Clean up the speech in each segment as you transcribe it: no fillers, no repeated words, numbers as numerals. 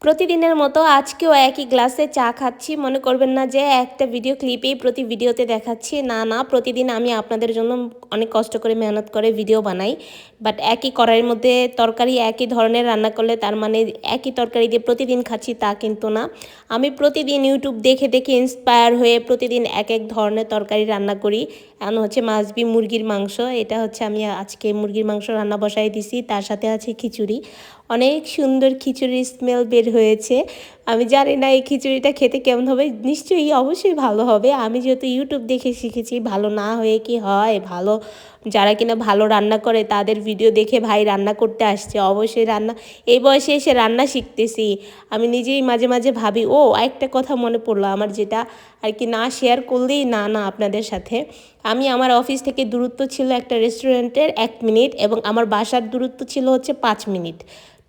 প্রতিদিনের মতো আজকেও একই গ্লাসে চা খাচ্ছি। মনে করবেন না যে একটা ভিডিও ক্লিপেই প্রতি ভিডিওতে দেখাচ্ছি। না, না, প্রতিদিন আমি আপনাদের জন্য অনেক কষ্ট করে মেহনত করে ভিডিও বানাই। বাট একই কড়াইয়ের মধ্যে তরকারি একই ধরনের রান্না করলে তার মানে একই তরকারি দিয়ে প্রতিদিন খাচ্ছি তা কিন্তু না। আমি প্রতিদিন ইউটিউব দেখে দেখে ইন্সপায়ার হয়ে প্রতিদিন এক এক ধরনের তরকারি রান্না করি। এখন হচ্ছে মাছবি মুরগির মাংস। এটা হচ্ছে আমি আজকে মুরগির মাংস রান্না বসাই দিছি। তার সাথে আছে খিচুড়ি। অনেক সুন্দর খিচুড়ির স্মেল বের হয়েছে। আমি জানি না এই খিচুড়িটা খেতে কেমন হবে। নিশ্চয়ই অবশ্যই ভালো হবে। আমি যেহেতু ইউটিউব দেখে শিখেছি, ভালো না হয়ে কি হয়? ভালো যারা কিনা ভালো রান্না করে তাদের ভিডিও দেখে ভাই রান্না করতে আসছে। অবশ্যই রান্না এই বয়সে এসে রান্না শিখতেছি। আমি নিজেই মাঝে মাঝে ভাবি একটা কথা মনে পড়লো আমার, যেটা আর কি না শেয়ার করলেই না আপনাদের সাথে। আমি আমার অফিস থেকে দূরত্ব ছিল একটা রেস্টুরেন্টের 1 মিনিট এবং আমার বাসার দূরত্ব ছিল হচ্ছে 5 মিনিট।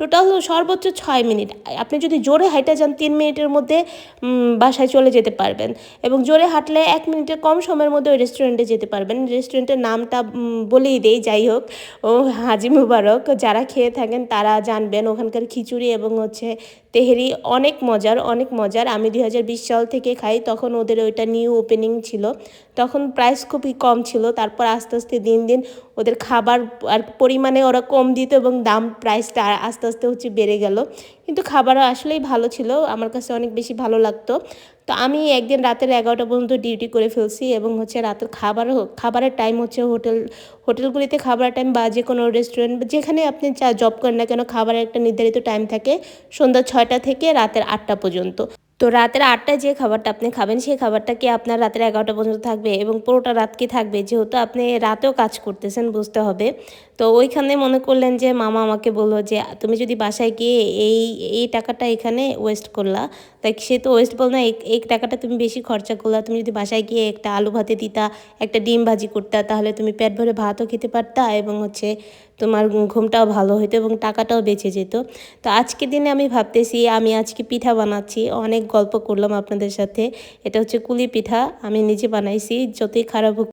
টোটাল সর্বোচ্চ 6 মিনিট। আপনি যদি জোরে হাঁটা যান 3 মিনিটের মধ্যে বাসায় চলে যেতে পারবেন, এবং জোরে হাঁটলে 1 মিনিটের কম সময়ের মধ্যে ওই রেস্টুরেন্টে যেতে পারবেন। রেস্টুরেন্টের নামটা বলেই দেই, যাই হোক, হাজি মুবারক। যারা খেয়ে থাকেন তারা জানবেন ওখানকার খিচুড়ি এবং হচ্ছে তেহেরি অনেক মজার, অনেক মজার। আমি 2020 সাল থেকে খাই, তখন ওদের ওইটা নিউ ওপেনিং ছিল, তখন প্রাইস খুবই কম ছিল। তারপর আস্তে আস্তে দিন দিন ওদের খাবার আর পরিমাণে ওরা কম দিত এবং দাম প্রাইসটা আস্তে আস্তে হচ্ছে বেড়ে গেল। কিন্তু খাবারও আসলেই ভালো ছিল, আমার কাছে অনেক বেশি ভালো লাগতো। তো আমি একদিন রাতের 11টা পর্যন্ত ডিউটি করে ফেলছি এবং হচ্ছে রাতের খাবারের টাইম হচ্ছে হোটেলগুলিতে খাবারের টাইম বা যে কোনো রেস্টুরেন্ট যেখানে আপনি জব করেন না কেন, খাবারের একটা নির্ধারিত টাইম থাকে সন্ধ্যা 6টা থেকে রাতের 8টা পর্যন্ত। তো রাতের 8টায় যে খাবারটা আপনি খাবেন সেই খাবারটা কি আপনার রাতের 11টা পর্যন্ত থাকবে এবং পুরোটা রাত কি থাকবে? যেহেতু আপনি রাতেও কাজ করতেছেন, বুঝতে হবে। তো ওইখানে মনে করলেন যে মামা আমাকে বললো যে তুমি যদি বাসায় গিয়ে এই এই টাকাটা এখানে ওয়েস্ট করলা, তাই সে তো ওয়েস্ট বল না, এই টাকাটা তুমি বেশি খরচা করলা। তুমি যদি বাসায় গিয়ে একটা আলু ভাতে দিতা, একটা ডিম ভাজি করতা, তাহলে তুমি পেট ভরে ভাতও খেতে পারতা এবং হচ্ছে তোমার ঘুমটাও ভালো হতো এবং টাকাটাও বেঁচে যেত। তো আজকের দিনে আমি ভাবতেছি আমি আজকে পিঠা বানাচ্ছি। অনেক গল্প করলাম আপনাদের সাথে। এটা হচ্ছে কুলি পিঠা, আমি নিজে বানাইছি। যতই খারাপ হোক,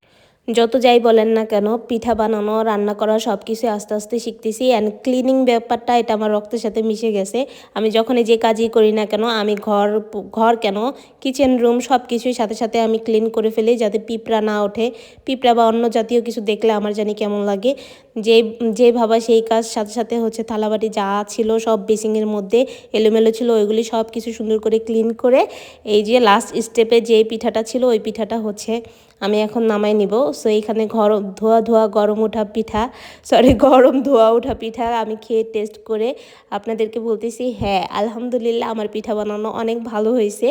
যত যাই বলেন না কেন, পিঠা বানানো, রান্না করা সব কিছু আস্তে আস্তে শিখতেছি। অ্যান্ড ক্লিনিং ব্যাপারটা এটা আমার রক্তের সাথে মিশে গেছে। আমি যখনই যে কাজই করি না কেন, আমি ঘর কেন, কিচেন রুম সব কিছুই সাথে সাথে আমি ক্লিন করে ফেলি, যাতে পিঁপড়া না ওঠে। পিঁপড়া বা অন্য জাতীয় কিছু দেখলে আমার জানি কেমন লাগে। যে যে ভাবা সেই কাজ। সাথে সাথে হচ্ছে থালাবাটি যা ছিল সব বেসিংয়ের মধ্যে এলোমেলো ছিল, ওইগুলি সব কিছু সুন্দর করে ক্লিন করে এই যে লাস্ট স্টেপে যে পিঠাটা ছিল ওই পিঠাটা হচ্ছে আমি এখন নামাই নিব। সো এইখানে গরম ধোয়া ওঠা পিঠা আমি খেয়ে টেস্ট করে আপনাদেরকে বলতেছি, হ্যাঁ আলহামদুলিল্লাহ আমার পিঠা বানানো অনেক ভালো হয়েছে।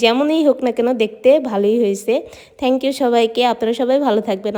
যেমনই হোক না কেন দেখতে ভালোই হয়েছে। থ্যাংক ইউ সবাইকে। আপনারা সবাই ভালো থাকবেন।